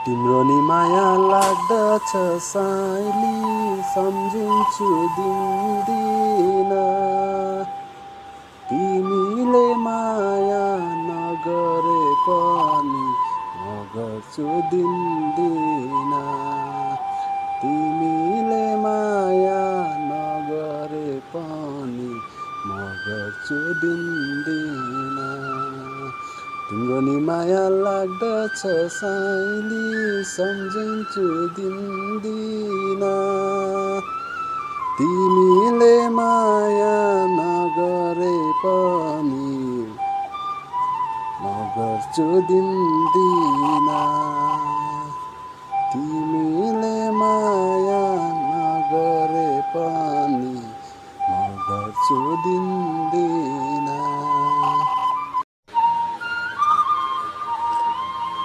तिम्रो नि माया लाग्दछ साइली, सम्झिन्छु दिनदिन। तिमीले माया नगरे पनि म गर्छु दिनदिन। तिमीले माया नगरे पनि म गर्छु दिनदिन। तिम्रो नि माया लाग्दछ साइली, सम्झिन्छु दिनदिन। तिमीले माया नगरे पनि म गर्छु दिनदिन। तिमीले माया नगरे पनि म गर्छु दिनदिन।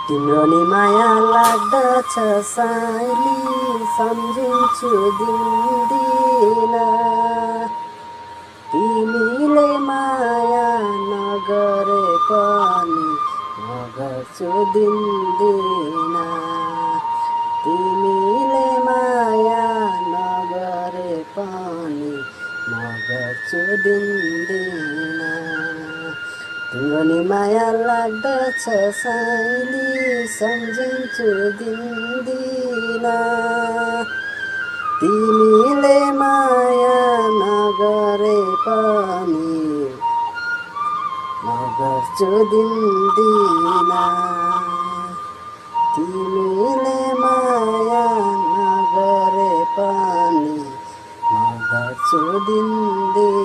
तिम्रो नि माया लाग्दछ साइली, सम्झिन्छु दिनदिन। तिमीले माया नगरे पनि म गर्छु दिनदिन। तिमीले माया नगरे पनि म गर्छु दिनदिन। तिम्रो नि माया लाग्दछ साइली, सम्झिन्छु दिनदिन। तिमीले माया नगरे पनि म गर्छु दिनदिन। तिमीले माया नगरे पनि म गर्छु दिनदिन।